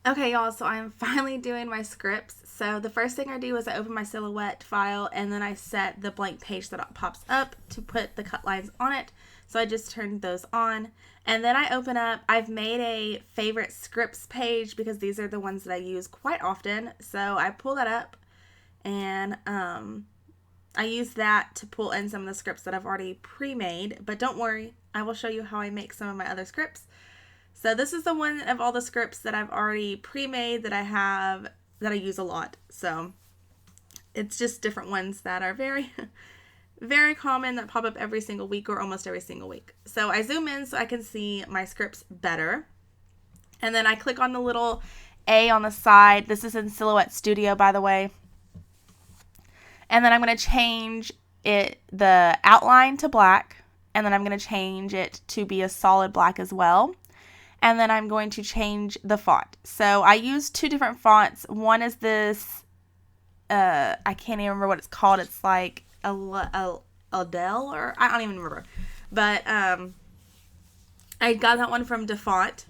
Okay, y'all, so I'm finally doing my scripts. So the first thing I do is I open my Silhouette file and then I set the blank page that pops up to put the cut lines on it. So I just turned those on. And then I open up, I've made a favorite scripts page because these are the ones that I use quite often. So I pull that up and I use that to pull in some of the scripts that I've already pre-made. But don't worry, I will show you how I make some of my other scripts. So this is the one of all the scripts that I've already pre-made that I have that I use a lot. So it's just different ones that are very very common that pop up every single week or almost every single week. So I zoom in so I can see my scripts better. And then I click on the little A on the side. This is in Silhouette Studio, by the way. And then I'm going to change the outline to black. And then I'm going to change it to be a solid black as well. And then I'm going to change the font. So I use two different fonts. One is this, I can't even remember what it's called. It's like Adele, or I don't even remember. But I got that one from DaFont.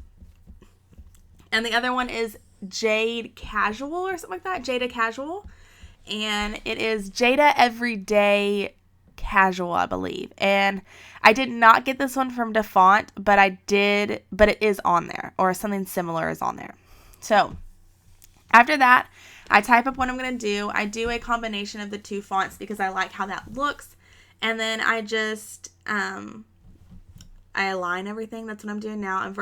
And the other one is Jade Casual or something like that. Jada Casual. And it is Jada Everyday Casual, I believe. And I did not get this one from DaFont, but it is on there, or something similar is on there. So after that, I type up what I'm going to do. I do a combination of the two fonts because I like how that looks. And then I just, I align everything. That's what I'm doing now. I'm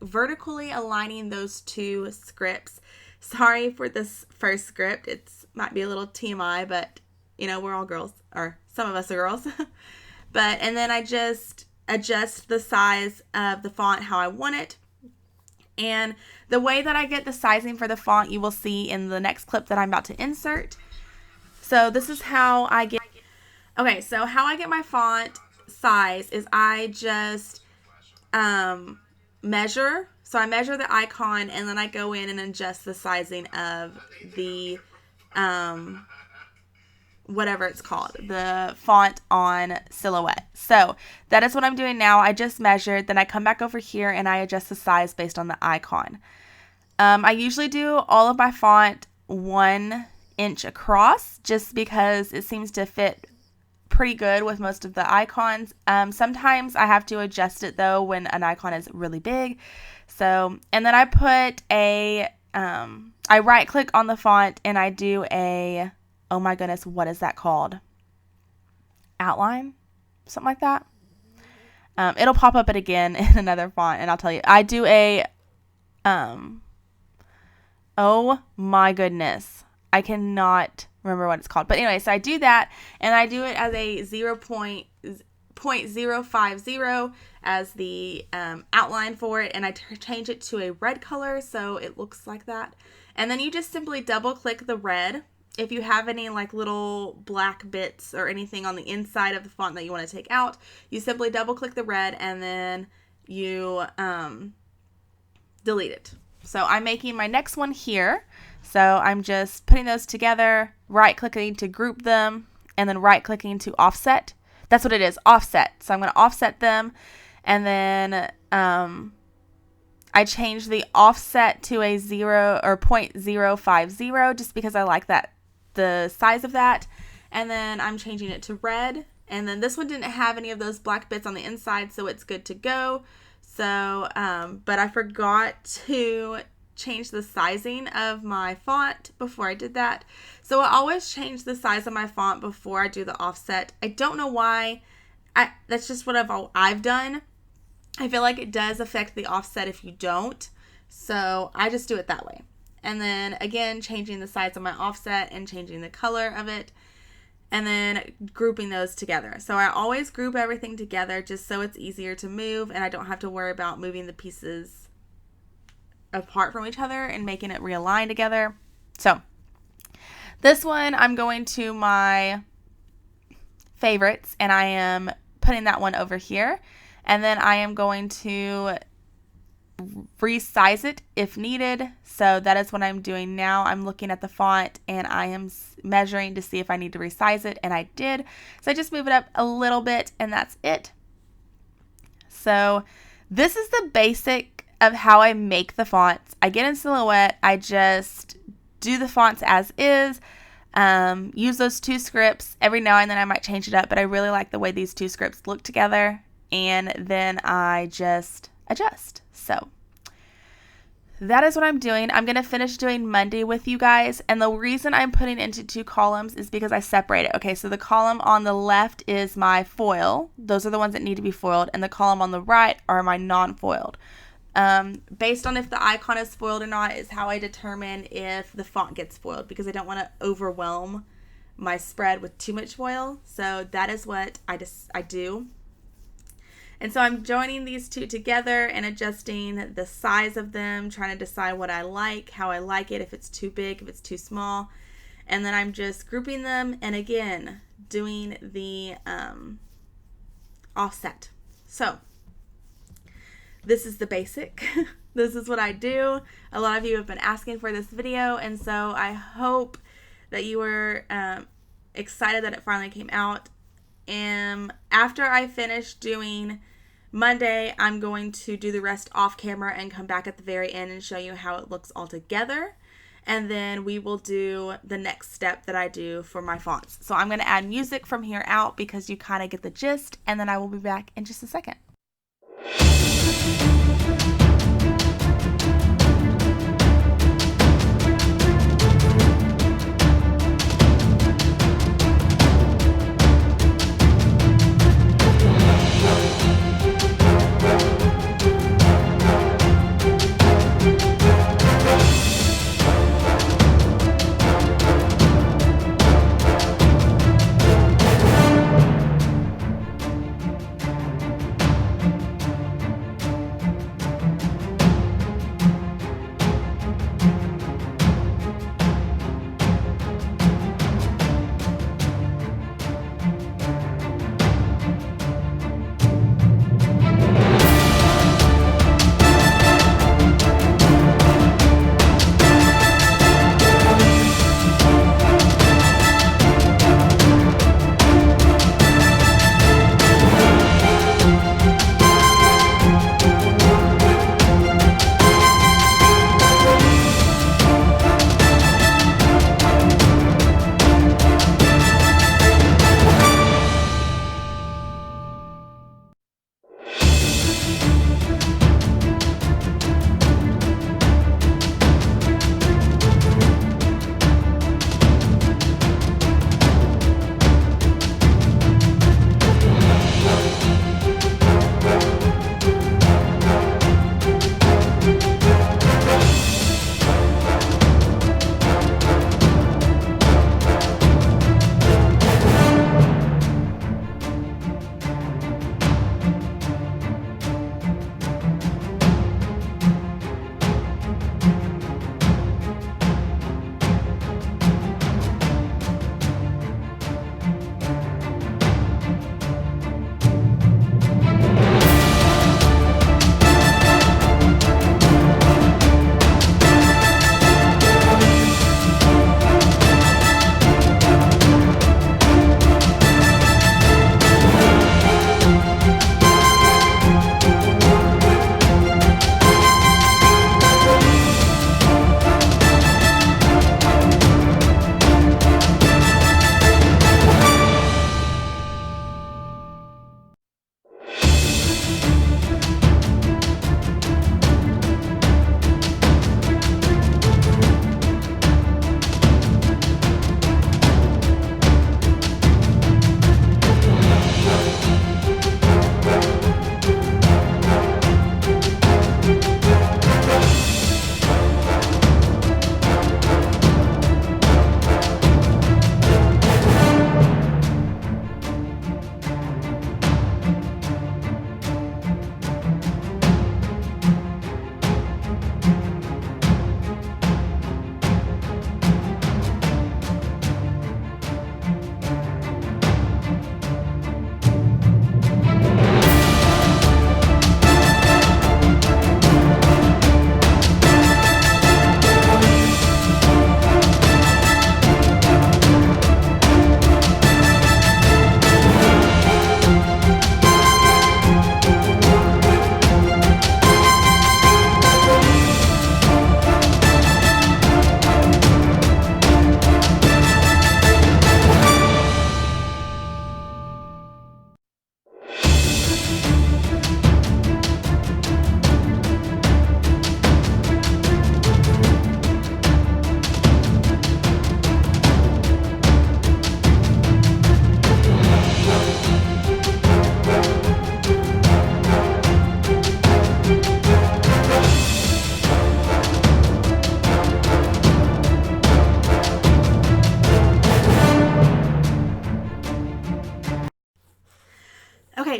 vertically aligning those two scripts. Sorry for this first script. It might be a little TMI, but we're all girls, or some of us are girls. And then I just adjust the size of the font how I want it. And the way that I get the sizing for the font, you will see in the next clip that I'm about to insert. So this is how I get. Okay, so how I get my font size is I just measure. So I measure the icon and then I go in and adjust the sizing of the whatever it's called, the font on Silhouette. So that is what I'm doing now. I just measured, then I come back over here and I adjust the size based on the icon. I usually do all of my font 1 inch across just because it seems to fit pretty good with most of the icons. Sometimes I have to adjust it though when an icon is really big. So, and then I put I right click on the font and I do oh my goodness, what is that called? Outline? Something like that. It'll pop up it again in another font and I'll tell you. I do oh my goodness. I cannot remember what it's called. But anyway, so I do that and I do it as a 0.050 as the outline for it, and I change it to a red color so it looks like that. And then you just simply double click the red. If you have any like little black bits or anything on the inside of the font that you want to take out, you simply double click the red and then you delete it. So I'm making my next one here. So I'm just putting those together, right clicking to group them, and then right clicking to offset. That's what it is, offset. So I'm going to offset them, and then I change the offset to a 0 or 0.050 just because I like that, the size of that. And then I'm changing it to red. And then this one didn't have any of those black bits on the inside, so it's good to go. So, but I forgot to change the sizing of my font before I did that. So I always change the size of my font before I do the offset. I don't know why. That's just what I've done. I feel like it does affect the offset if you don't. So I just do it that way. And then again, changing the size of my offset and changing the color of it. And then grouping those together. So I always group everything together just so it's easier to move and I don't have to worry about moving the pieces apart from each other and making it realign together. So this one, I'm going to my favorites and I am putting that one over here. And then I am going to resize it if needed. So that is what I'm doing now. I'm looking at the font and I am measuring to see if I need to resize it, and I did. So I just move it up a little bit and that's it. So this is the basic of how I make the fonts. I get in Silhouette, I just do the fonts as is, use those 2 scripts. Every now and then I might change it up, but I really like the way these 2 scripts look together, and then I just adjust. So that is what I'm doing. I'm going to finish doing Monday with you guys, and the reason I'm putting it into 2 columns is because I separate it. Okay, so the column on the left is my foil. Those are the ones that need to be foiled, and the column on the right are my non-foiled. Based on if the icon is foiled or not is how I determine if the font gets foiled, because I don't want to overwhelm my spread with too much foil. So that is what I do. And so I'm joining these 2 together and adjusting the size of them, trying to decide what I like, how I like it, if it's too big, if it's too small. And then I'm just grouping them and again doing the offset. So this is the basic. This is what I do. A lot of you have been asking for this video, and so I hope that you were excited that it finally came out. And after I finish doing Monday, I'm going to do the rest off camera and come back at the very end and show you how it looks all together. And then we will do the next step that I do for my fonts. So I'm going to add music from here out because you kind of get the gist, and then I will be back in just a second.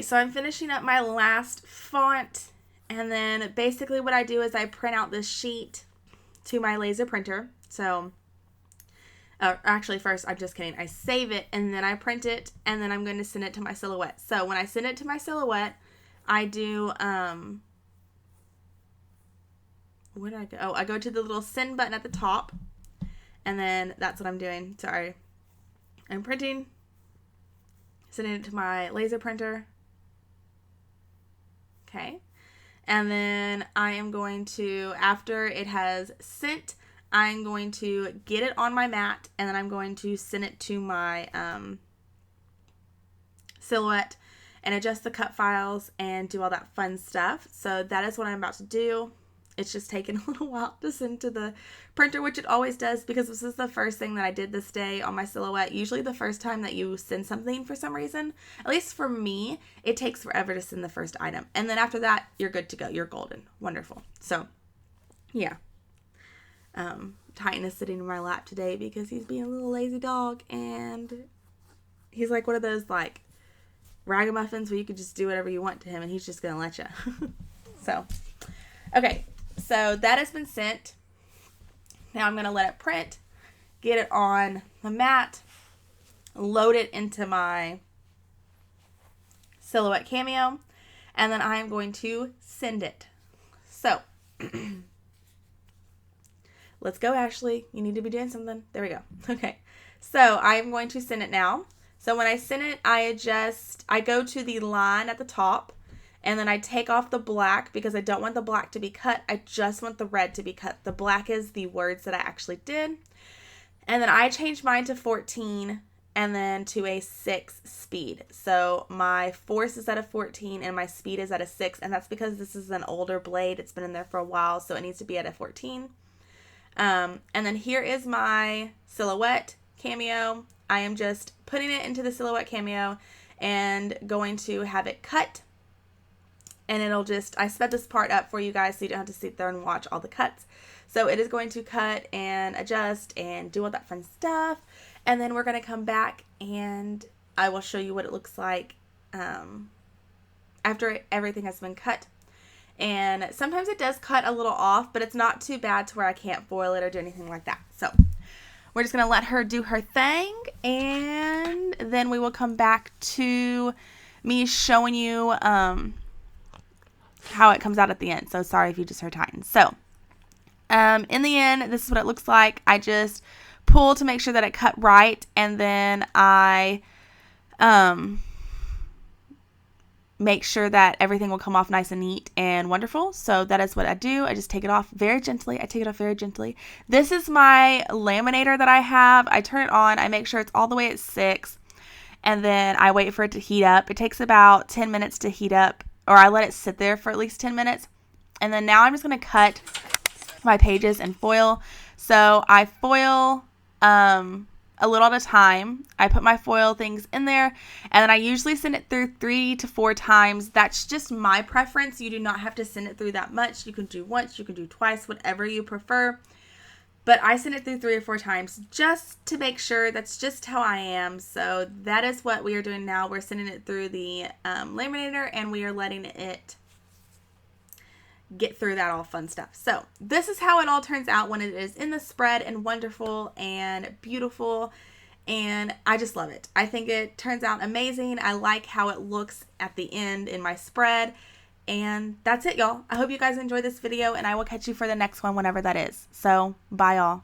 so I'm finishing up my last font, and then basically what I do is I print out this sheet to my laser printer. So actually first, I'm just kidding. I save it and then I print it, and then I'm going to send it to my Silhouette. So when I send it to my Silhouette, I do, where did I go? Oh, I go to the little send button at the top, and then that's what I'm doing. Sorry. I'm printing, sending it to my laser printer. Okay. And then I am going to, after it has sent, I'm going to get it on my mat, and then I'm going to send it to my Silhouette and adjust the cut files and do all that fun stuff. So that is what I'm about to do. It's just taken a little while to send to the printer, which it always does, because this is the first thing that I did this day on my Silhouette. Usually the first time that you send something, for some reason, at least for me, it takes forever to send the first item. And then after that, you're good to go. You're golden. Wonderful. So, yeah. Titan is sitting in my lap today because he's being a little lazy dog, and he's like one of those, like, ragamuffins where you could just do whatever you want to him, and he's just going to let you. So, okay. So that has been sent. Now I'm going to let it print, get it on the mat, load it into my Silhouette Cameo, and then I am going to send it. So, let's go, Ashley. You need to be doing something. There we go. Okay. So I'm going to send it now. So when I send it, I go to the line at the top, and then I take off the black because I don't want the black to be cut. I just want the red to be cut. The black is the words that I actually did. And then I changed mine to 14 and then to a 6 speed. So my force is at a 14 and my speed is at a 6. And that's because this is an older blade. It's been in there for a while, so it needs to be at a 14. And then here is my Silhouette Cameo. I am just putting it into the Silhouette Cameo and going to have it cut. And it'll just, I sped this part up for you guys so you don't have to sit there and watch all the cuts. So it is going to cut and adjust and do all that fun stuff. And then we're going to come back and I will show you what it looks like after everything has been cut. And sometimes it does cut a little off, but it's not too bad to where I can't foil it or do anything like that. So we're just going to let her do her thing, and then we will come back to me showing you how it comes out at the end. So sorry if you just heard Titan. So in the end, this is what it looks like. I just pull to make sure that it cut right, and then I make sure that everything will come off nice and neat and wonderful. So that is what I do. I just take it off very gently. This is my laminator that I have. I turn it on. I make sure it's all the way at 6, and then I wait for it to heat up. It takes about 10 minutes to heat up, or I let it sit there for at least 10 minutes. And then now I'm just going to cut my pages in foil. So I foil a little at a time. I put my foil things in there, and then I usually send it through 3 to 4 times. That's just my preference. You do not have to send it through that much. You can do once, you can do twice, whatever you prefer. But I send it through 3 or 4 times just to make sure. That's just how I am. So that is what we are doing now. We're sending it through the laminator, and we are letting it get through that all fun stuff. So this is how it all turns out when it is in the spread and wonderful and beautiful, and I just love it. I think it turns out amazing. I like how it looks at the end in my spread, and that's it, y'all. I hope you guys enjoyed this video, and I will catch you for the next one whenever that is. So bye, y'all.